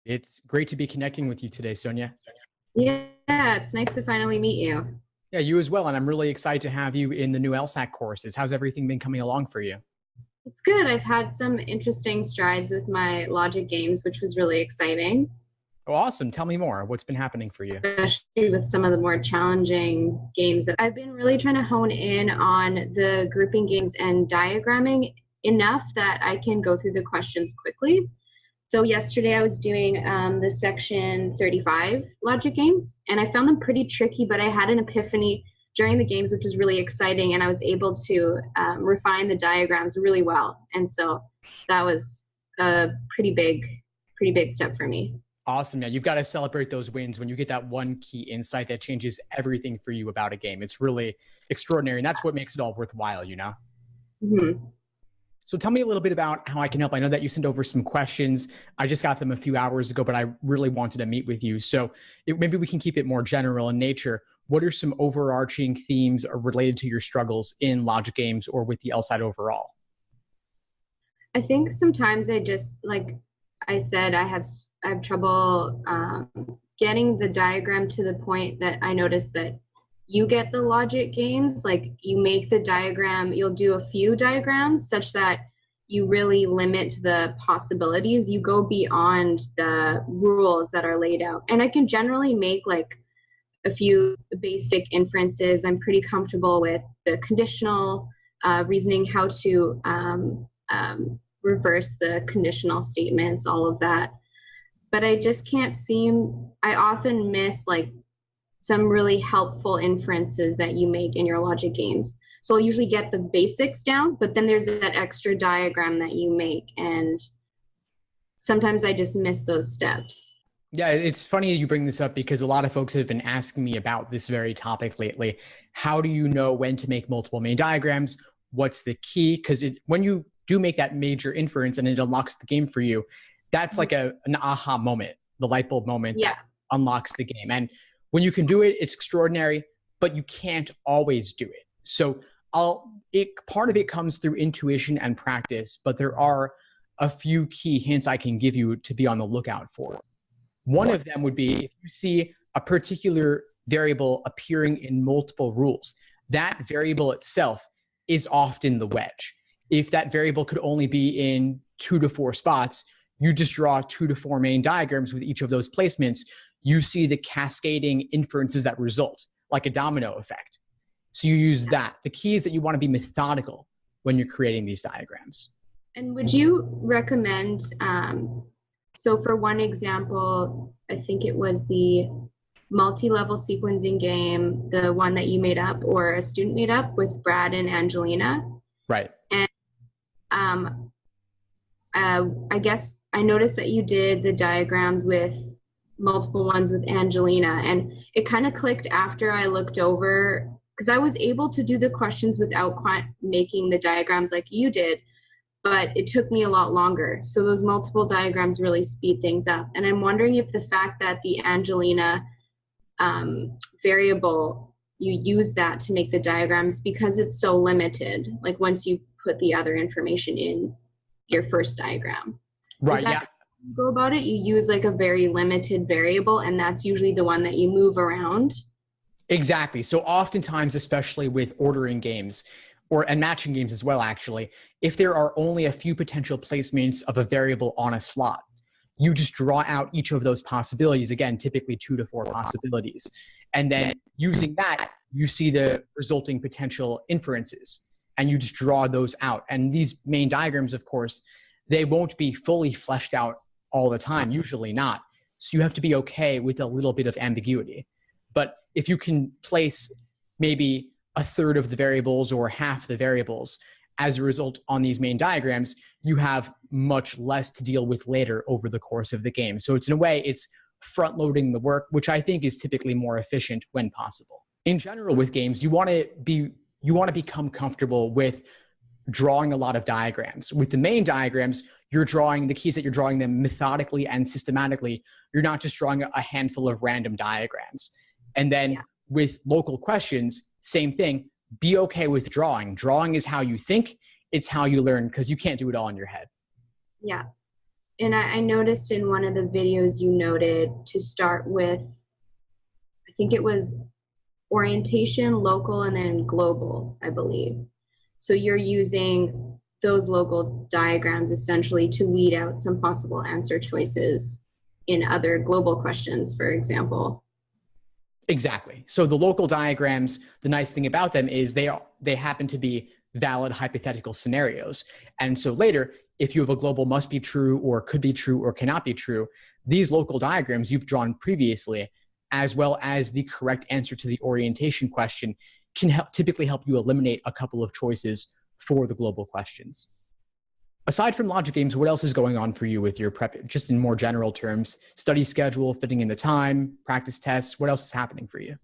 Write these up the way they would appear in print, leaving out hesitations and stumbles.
It's great to be connecting with you today, Sonia. Yeah, it's nice to finally meet you. Yeah, you as well. And I'm really excited to have you in the new LSAT courses. How's everything been coming along for you? It's good. I've had some interesting strides with my logic games, which was really exciting, Oh, awesome. Tell me more. What's been happening for you? especially with some of the more challenging games that I've been really trying to hone in on the grouping games and diagramming enough that I can go through the questions quickly. So yesterday I was doing the section 35 logic games, and I found them pretty tricky, but I had an epiphany during the games, which was really exciting, and I was able to refine the diagrams really well. And so that was a pretty big step for me. Awesome. Yeah, you've got to celebrate those wins when you get that one key insight that changes everything for you about a game. It's really extraordinary. And that's what makes it all worthwhile, you know? Mm-hmm. So tell me a little bit about how I can help. I know that you sent over some questions. I just got them a few hours ago, but I really wanted to meet with you. So maybe we can keep it more general in nature. What are some overarching themes related to your struggles in logic games or with the LSAT overall? I think sometimes I just, like I said, I have trouble getting the diagram to the point that I notice that you get the logic games, like you make the diagram, you'll do a few diagrams such that you really limit the possibilities. You go beyond the rules that are laid out. And I can generally make like a few basic inferences. I'm pretty comfortable with the conditional reasoning, how to reverse the conditional statements, all of that. But I just can't I often miss like some really helpful inferences that you make in your logic games. So I'll usually get the basics down, but then there's that extra diagram that you make. And sometimes I just miss those steps. Yeah, it's funny you bring this up because a lot of folks have been asking me about this very topic lately. How do you know when to make multiple main diagrams? What's the key? Because when you do make that major inference and it unlocks the game for you, that's like an aha moment, the light bulb moment that unlocks the game. And when you can do it, it's extraordinary, but you can't always do it. So part of it comes through intuition and practice, but there are a few key hints I can give you to be on the lookout for. One of them would be if you see a particular variable appearing in multiple rules, that variable itself is often the wedge. If that variable could only be in 2 to 4 spots, you just draw 2 to 4 main diagrams with each of those placements. You see the cascading inferences that result, like a domino effect. So you use that. The key is that you want to be methodical when you're creating these diagrams. And would you recommend, so for one example, I think it was the multi-level sequencing game, the one that you made up or a student made up with Brad and Angelina. Right. And I guess I noticed that you did the diagrams with multiple ones with Angelina, and it kind of clicked after I looked over, because I was able to do the questions without making the diagrams like you did, but it took me a lot longer. So those multiple diagrams really speed things up. And I'm wondering if the fact that the Angelina variable, you use that to make the diagrams because it's so limited, like once you put the other information in your first diagram. Right, yeah. Go about it, you use like a very limited variable, and that's usually the one that you move around. Exactly. So oftentimes, especially with ordering games and matching games as well, actually, if there are only a few potential placements of a variable on a slot, you just draw out each of those possibilities, again, typically 2 to 4 possibilities. And then using that, you see the resulting potential inferences, and you just draw those out. And these main diagrams, of course, they won't be fully fleshed out all the time, usually not. So you have to be okay with a little bit of ambiguity. But if you can place maybe a third of the variables or half the variables as a result on these main diagrams, you have much less to deal with later over the course of the game. So it's in a way, it's front-loading the work, which I think is typically more efficient when possible. In general with games, you want to become comfortable with drawing a lot of diagrams. With the main diagrams, you're drawing the keys that you're drawing them methodically and systematically. You're not just drawing a handful of random diagrams. And then with local questions, same thing. Be okay with drawing. Drawing is how you think. It's how you learn, because you can't do it all in your head. Yeah. And I noticed in one of the videos you noted to start with, I think it was orientation, local, and then global, I believe. So you're using those local diagrams essentially to weed out some possible answer choices in other global questions, for example. Exactly. So the local diagrams, the nice thing about them is they happen to be valid hypothetical scenarios. And so later, if you have a global must be true or could be true or cannot be true, these local diagrams you've drawn previously, as well as the correct answer to the orientation question, can typically help you eliminate a couple of choices for the global questions. Aside from logic games, what else is going on for you with your prep, just in more general terms? Study schedule, fitting in the time, practice tests, what else is happening for you?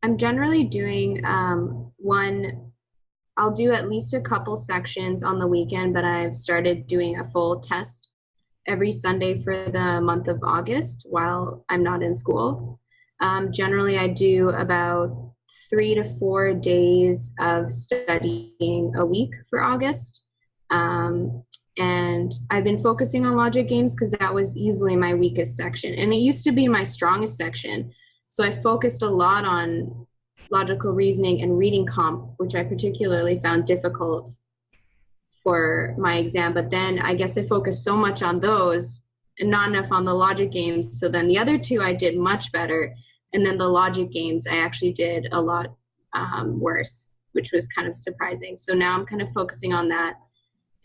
I'm generally doing I'll do at least a couple sections on the weekend, but I've started doing a full test every Sunday for the month of August while I'm not in school. Generally, I do about 3 to 4 days of studying a week for August. And I've been focusing on logic games because that was easily my weakest section. And it used to be my strongest section. So I focused a lot on logical reasoning and reading comp, which I particularly found difficult for my exam. But then I guess I focused so much on those and not enough on the logic games. So then the other two I did much better. And then the logic games I actually did a lot worse, which was kind of surprising. So now I'm kind of focusing on that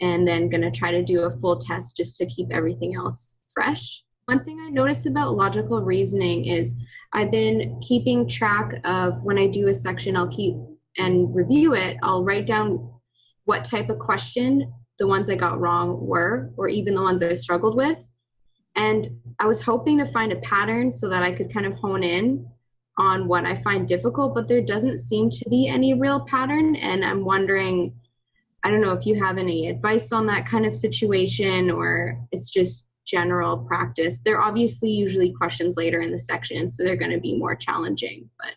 and then going to try to do a full test just to keep everything else fresh. One thing I noticed about logical reasoning is I've been keeping track of when I do a section, I'll keep and review it. I'll write down what type of question the ones I got wrong were, or even the ones I struggled with. And I was hoping to find a pattern so that I could kind of hone in on what I find difficult, but there doesn't seem to be any real pattern. And I'm wondering, I don't know if you have any advice on that kind of situation, or it's just general practice. There are obviously usually questions later in the section, so they're going to be more challenging. But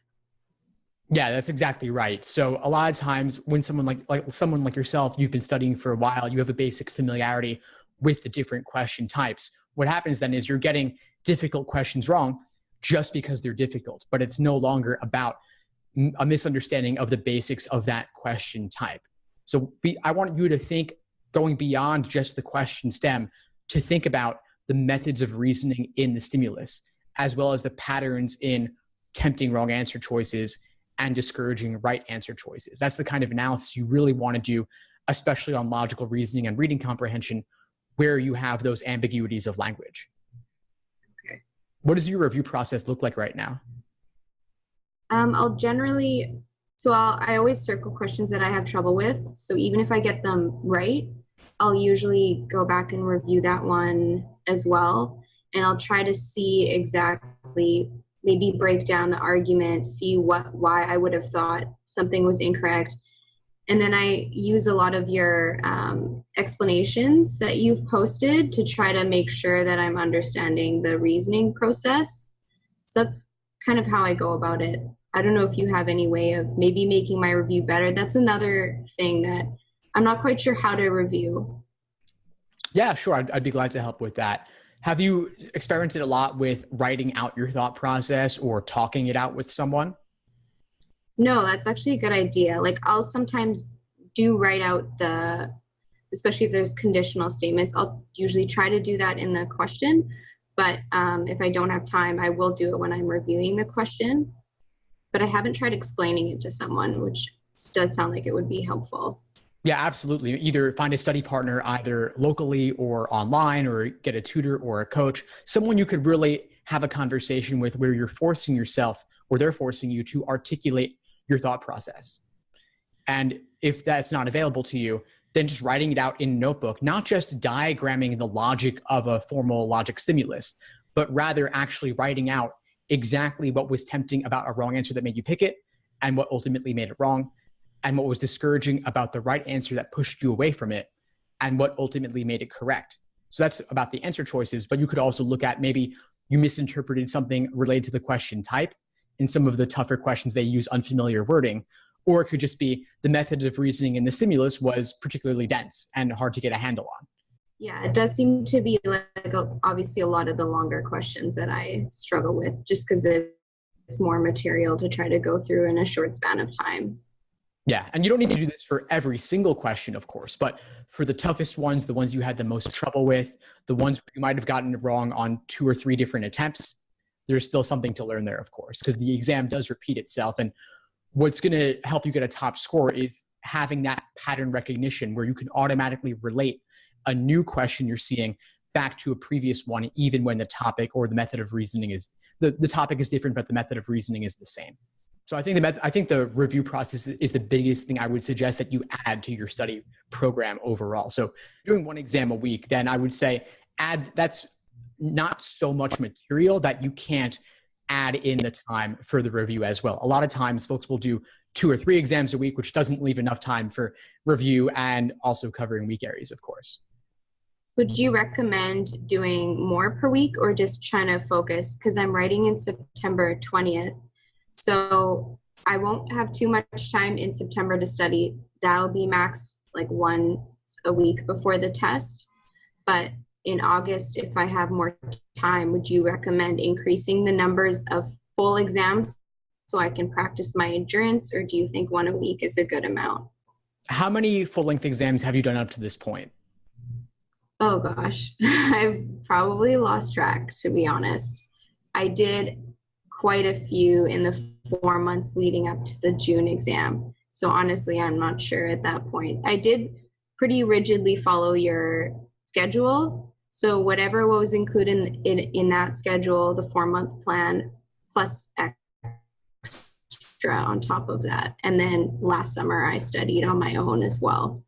yeah, that's exactly right. So a lot of times when someone like yourself, you've been studying for a while, you have a basic familiarity with the different question types. What happens then is you're getting difficult questions wrong just because they're difficult, but it's no longer about a misunderstanding of the basics of that question type. So I want you to think, going beyond just the question stem, to think about the methods of reasoning in the stimulus, as well as the patterns in tempting wrong answer choices and discouraging right answer choices. That's the kind of analysis you really want to do, especially on logical reasoning and reading comprehension, where you have those ambiguities of language. Okay. What does your review process look like right now? I always circle questions that I have trouble with. So even if I get them right, I'll usually go back and review that one as well. And I'll try to see exactly, maybe break down the argument, see why I would have thought something was incorrect. And then I use a lot of your explanations that you've posted to try to make sure that I'm understanding the reasoning process. So that's kind of how I go about it. I don't know if you have any way of maybe making my review better. That's another thing that I'm not quite sure how to review. Yeah, sure. I'd be glad to help with that. Have you experimented a lot with writing out your thought process or talking it out with someone? No, that's actually a good idea. Like I'll sometimes do write out especially if there's conditional statements, I'll usually try to do that in the question. But if I don't have time, I will do it when I'm reviewing the question. But I haven't tried explaining it to someone, which does sound like it would be helpful. Yeah, absolutely. Either find a study partner, either locally or online, or get a tutor or a coach, someone you could really have a conversation with where you're forcing yourself or they're forcing you to articulate your thought process. And if that's not available to you, then just writing it out in a notebook, not just diagramming the logic of a formal logic stimulus, but rather actually writing out exactly what was tempting about a wrong answer that made you pick it and what ultimately made it wrong, and what was discouraging about the right answer that pushed you away from it, and what ultimately made it correct. So that's about the answer choices, but you could also look at maybe you misinterpreted something related to the question type. In some of the tougher questions, they use unfamiliar wording, or it could just be the method of reasoning in the stimulus was particularly dense and hard to get a handle on. Yeah, it does seem to be obviously a lot of the longer questions that I struggle with just because it's more material to try to go through in a short span of time. Yeah, and you don't need to do this for every single question, of course, but for the toughest ones, the ones you had the most trouble with, the ones you might have gotten it wrong on 2 or 3 different attempts, there's still something to learn there, of course, because the exam does repeat itself. And what's going to help you get a top score is having that pattern recognition where you can automatically relate a new question you're seeing back to a previous one, even when the topic or the method of reasoning is the topic is different, but the method of reasoning is the same. So I think the review process is the biggest thing I would suggest that you add to your study program overall. So doing one exam a week, then I would say that's not so much material that you can't add in the time for the review as well. A lot of times folks will do 2 or 3 exams a week, which doesn't leave enough time for review and also covering weak areas, of course. Would you recommend doing more per week or just trying to focus? Because I'm writing in September 20th. So I won't have too much time in September to study. That'll be max like once a week before the test. But in August, if I have more time, would you recommend increasing the numbers of full exams so I can practice my endurance, or do you think 1 a week is a good amount? How many full-length exams have you done up to this point? Oh gosh, I've probably lost track, to be honest. I did quite a few in the 4 months leading up to the June exam. So honestly, I'm not sure at that point. I did pretty rigidly follow your schedule. So whatever was included in that schedule, the 4-month plan, plus extra on top of that. And then last summer I studied on my own as well.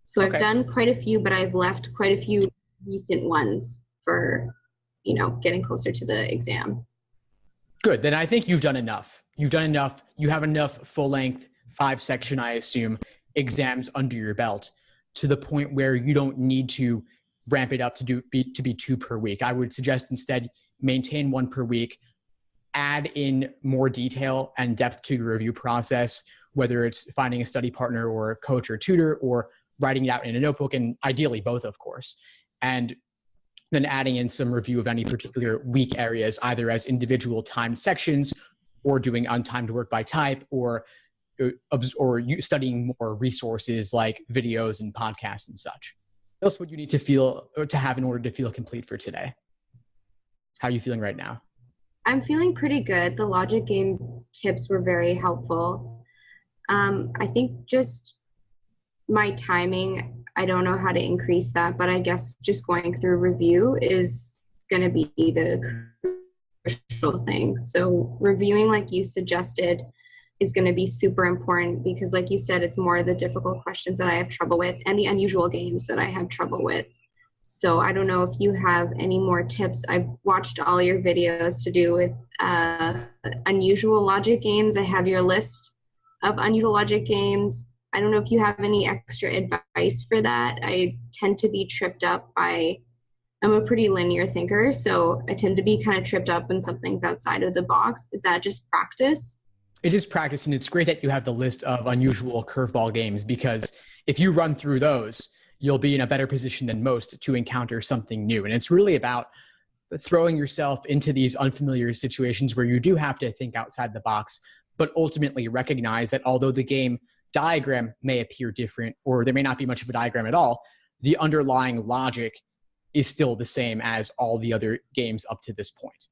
So I've done quite a few, but I've left quite a few recent ones for, getting closer to the exam. Good. Then I think you've done enough. You've done enough. You have enough full-length 5-section, I assume, exams under your belt to the point where you don't need to ramp it up to be 2 per week. I would suggest instead maintain 1 per week, add in more detail and depth to your review process, whether it's finding a study partner or a coach or tutor or writing it out in a notebook, and ideally both, of course. And then adding in some review of any particular weak areas, either as individual timed sections or doing untimed work by type or studying more resources like videos and podcasts and such. What else would you need to have in order to feel complete for today? How are you feeling right now? I'm feeling pretty good. The logic game tips were very helpful. I think just my timing, I don't know how to increase that, but I guess just going through review is going to be the crucial thing. So reviewing, like you suggested, is going to be super important because, like you said, it's more the difficult questions that I have trouble with and the unusual games that I have trouble with. So I don't know if you have any more tips. I've watched all your videos to do with unusual logic games. I have your list of unusual logic games. I don't know if you have any extra advice for that. I tend to be tripped up I'm a pretty linear thinker, so I tend to be kind of tripped up when something's outside of the box. Is that just practice? It is practice, and it's great that you have the list of unusual curveball games, because if you run through those, you'll be in a better position than most to encounter something new. And it's really about throwing yourself into these unfamiliar situations where you do have to think outside the box, but ultimately recognize that although the game diagram may appear different, or there may not be much of a diagram at all, the underlying logic is still the same as all the other games up to this point.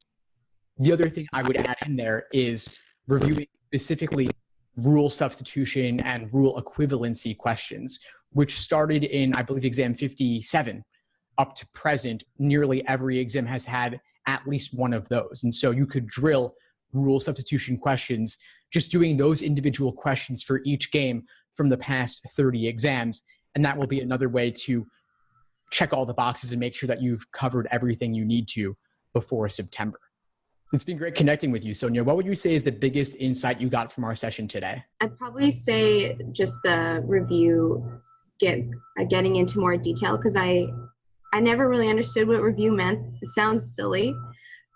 The other thing I would add in there is reviewing specifically rule substitution and rule equivalency questions, which started in, I believe, exam 57 up to present. Nearly every exam has had at least one of those. And so you could drill rule substitution questions, just doing those individual questions for each game from the past 30 exams. And that will be another way to check all the boxes and make sure that you've covered everything you need to before September. It's been great connecting with you, Sonia. What would you say is the biggest insight you got from our session today? I'd probably say just the review, getting into more detail, because I never really understood what review meant. It sounds silly,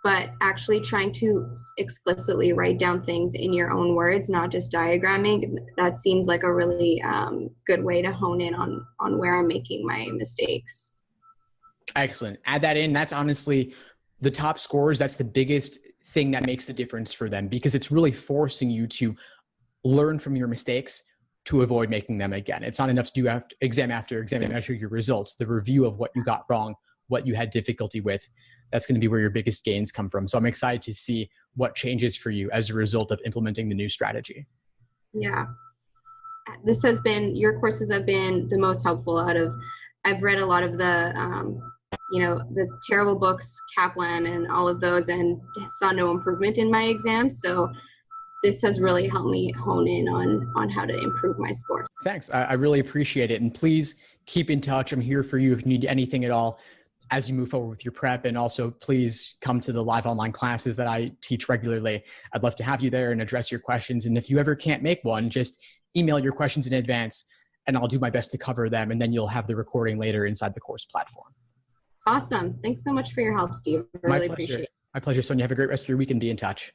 but actually trying to explicitly write down things in your own words, not just diagramming, that seems like a really good way to hone in on where I'm making my mistakes. Excellent. Add that in. That's honestly the top scores. That's the biggest thing that makes the difference for them, because it's really forcing you to learn from your mistakes to avoid making them again. It's not enough to do exam after exam and measure your results. The review of what you got wrong, what you had difficulty with, that's going to be where your biggest gains come from. So I'm excited to see what changes for you as a result of implementing the new strategy. Yeah. Your courses have been the most helpful I've read a lot of the, the terrible books, Kaplan and all of those, and saw no improvement in my exams. So this has really helped me hone in on how to improve my scores. Thanks. I really appreciate it. And please keep in touch. I'm here for you if you need anything at all as you move forward with your prep. And also please come to the live online classes that I teach regularly. I'd love to have you there and address your questions. And if you ever can't make one, just email your questions in advance and I'll do my best to cover them. And then you'll have the recording later inside the course platform. Awesome. Thanks so much for your help, Steve. I really appreciate it. My pleasure, Sonia. Have a great rest of your week and be in touch.